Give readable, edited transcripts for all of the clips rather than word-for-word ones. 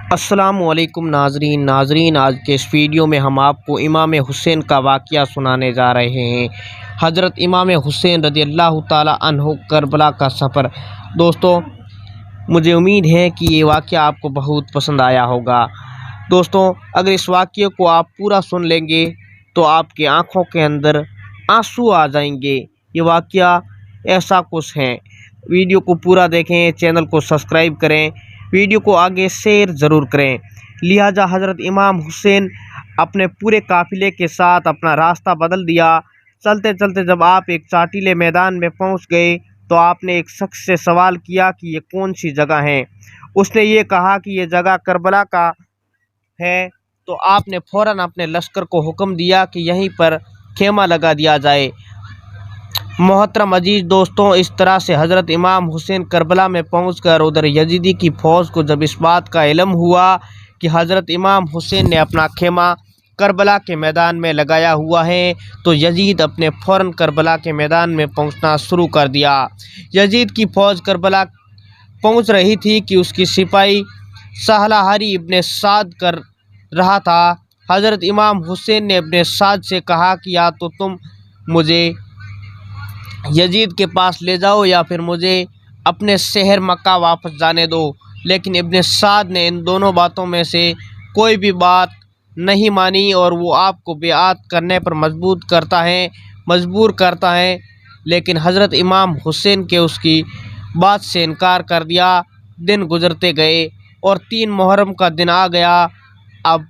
السلام علیکم ناظرین آج کے اس ویڈیو میں ہم آپ کو امام حسین کا واقعہ سنانے جا رہے ہیں۔ حضرت امام حسین رضی اللہ تعالی عنہ کربلا کا سفر۔ دوستو، مجھے امید ہے کہ یہ واقعہ آپ کو بہت پسند آیا ہوگا۔ دوستو، اگر اس واقعے کو آپ پورا سن لیں گے تو آپ کی آنکھوں کے اندر آنسو آ جائیں گے۔ یہ واقعہ ایسا کچھ ہے۔ ویڈیو کو پورا دیکھیں، چینل کو سبسکرائب کریں، ویڈیو کو آگے شیئر ضرور کریں۔ لہٰذا حضرت امام حسین اپنے پورے قافلے کے ساتھ اپنا راستہ بدل دیا۔ چلتے چلتے جب آپ ایک چاٹیلے میدان میں پہنچ گئے تو آپ نے ایک شخص سے سوال کیا کہ یہ کون سی جگہ ہے۔ اس نے یہ کہا کہ یہ جگہ کربلا کا ہے، تو آپ نے فوراً اپنے لشکر کو حکم دیا کہ یہیں پر خیمہ لگا دیا جائے۔ محترم عزیز دوستوں، اس طرح سے حضرت امام حسین کربلا میں پہنچ کر ادھر یزیدی کی فوج کو جب اس بات کا علم ہوا کہ حضرت امام حسین نے اپنا خیمہ کربلا کے میدان میں لگایا ہوا ہے، تو یزید اپنے فوراً کربلا کے میدان میں پہنچنا شروع کر دیا۔ یزید کی فوج کربلا پہنچ رہی تھی کہ اس کی سپاہی سہلہاری ابن سعد کر رہا تھا۔ حضرت امام حسین نے ابن سعد سے کہا کہ یا تو تم مجھے یزید کے پاس لے جاؤ یا پھر مجھے اپنے شہر مکہ واپس جانے دو، لیکن ابن سعد نے ان دونوں باتوں میں سے کوئی بھی بات نہیں مانی اور وہ آپ کو بیعت کرنے پر مجبور کرتا ہے، لیکن حضرت امام حسین کے اس کی بات سے انکار کر دیا۔ دن گزرتے گئے اور 3 محرم کا دن آ گیا۔ اب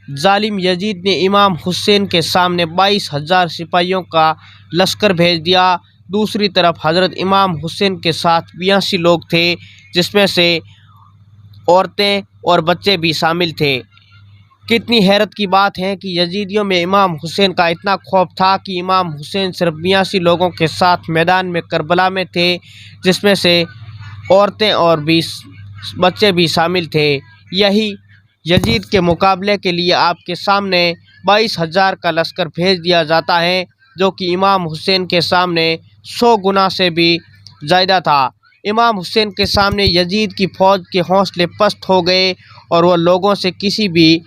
ظالم یزید نے امام حسین کے سامنے 22,000 سپاہیوں کا لشکر بھیج دیا۔ دوسری طرف حضرت امام حسین کے ساتھ 82 لوگ تھے، جس میں سے عورتیں اور بچے بھی شامل تھے۔ کتنی حیرت کی بات ہے کہ یزیدیوں میں امام حسین کا اتنا خوف تھا کہ امام حسین صرف 82 لوگوں کے ساتھ میدان میں کربلا میں تھے، جس میں سے عورتیں اور 20 بچے بھی شامل تھے۔ یہی یزید کے مقابلے کے لیے آپ کے سامنے 22,000 کا لشکر بھیج دیا جاتا ہے، جو کہ امام حسین کے سامنے 100 گنا سے بھی زیادہ تھا۔ امام حسین کے سامنے یزید کی فوج کے حوصلے پست ہو گئے اور وہ لوگوں سے کسی بھی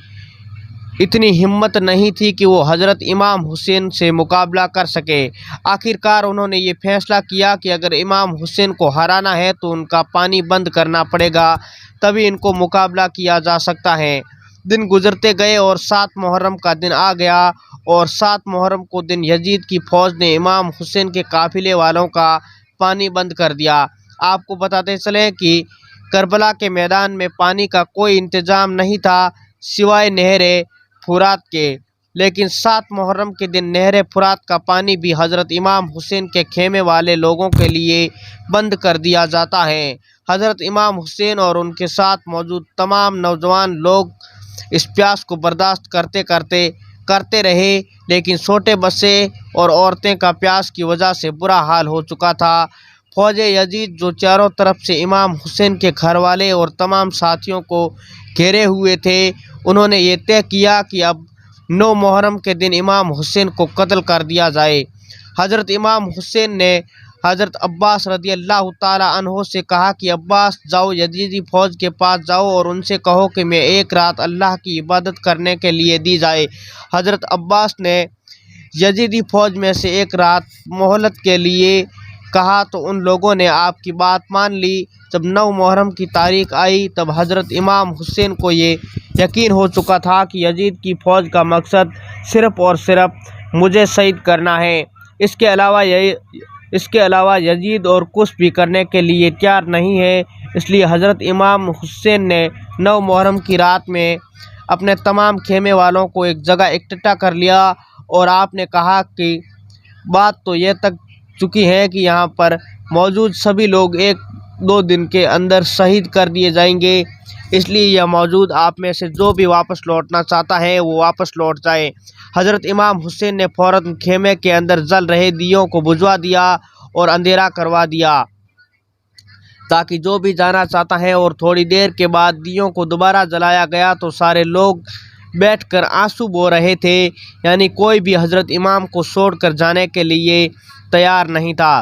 اتنی ہمت نہیں تھی کہ وہ حضرت امام حسین سے مقابلہ کر سکے۔ آخرکار انہوں نے یہ فیصلہ کیا کہ اگر امام حسین کو ہرانا ہے تو ان کا پانی بند کرنا پڑے گا، تبھی ان کو مقابلہ کیا جا سکتا ہے۔ دن گزرتے گئے اور 7 محرم کا دن آ گیا اور 7 محرم کو دن یزید کی فوج نے امام حسین کے قافلے والوں کا پانی بند کر دیا۔ آپ کو بتاتے چلیں کہ کربلا کے میدان میں پانی کا کوئی انتظام نہیں تھا سوائے نہر فرات کے، لیکن 7 محرم کے دن نہر فرات کا پانی بھی حضرت امام حسین کے خیمے والے لوگوں کے لیے بند کر دیا جاتا ہے۔ حضرت امام حسین اور ان کے ساتھ موجود تمام نوجوان لوگ اس پیاس کو برداشت کرتے رہے، لیکن چھوٹے بچے اور عورتیں کا پیاس کی وجہ سے برا حال ہو چکا تھا۔ فوج یزید جو چاروں طرف سے امام حسین کے گھر والے اور تمام ساتھیوں کو گھیرے ہوئے تھے، انہوں نے یہ طے کیا کہ اب 9 محرم کے دن امام حسین کو قتل کر دیا جائے۔ حضرت امام حسین نے حضرت عباس رضی اللہ تعالیٰ عنہ سے کہا کہ عباس، جاؤ یزیدی فوج کے پاس جاؤ اور ان سے کہو کہ میں ایک رات اللہ کی عبادت کرنے کے لیے دی جائے۔ حضرت عباس نے یزیدی فوج میں سے ایک رات مہلت کے لیے کہا تو ان لوگوں نے آپ کی بات مان لی۔ جب 9 محرم کی تاریخ آئی تب حضرت امام حسین کو یہ یقین ہو چکا تھا کہ یزید کی فوج کا مقصد صرف اور صرف مجھے شہید کرنا ہے۔ اس کے علاوہ یزید اور کچھ بھی کرنے کے لیے تیار نہیں ہے۔ اس لیے حضرت امام حسین نے 9 محرم کی رات میں اپنے تمام خیمے والوں کو ایک جگہ اکٹھا کر لیا اور آپ نے کہا کہ بات تو یہ تک چکی ہے کہ یہاں پر موجود سبھی لوگ 1-2 دن کے اندر شہید کر دیے جائیں گے، اس لیے یہ موجود آپ میں سے جو بھی واپس لوٹنا چاہتا ہے وہ واپس لوٹ جائے۔ حضرت امام حسین نے فوراً خیمے کے اندر جل رہے دیوں کو بجھوا دیا اور اندھیرا کروا دیا تاکہ جو بھی جانا چاہتا ہے، اور تھوڑی دیر کے بعد دیوں کو دوبارہ جلایا گیا تو سارے لوگ بیٹھ کر آنسو بہہ رہے تھے، یعنی کوئی بھی حضرت امام کو چھوڑ کر جانے کے لیے تیار نہیں تھا۔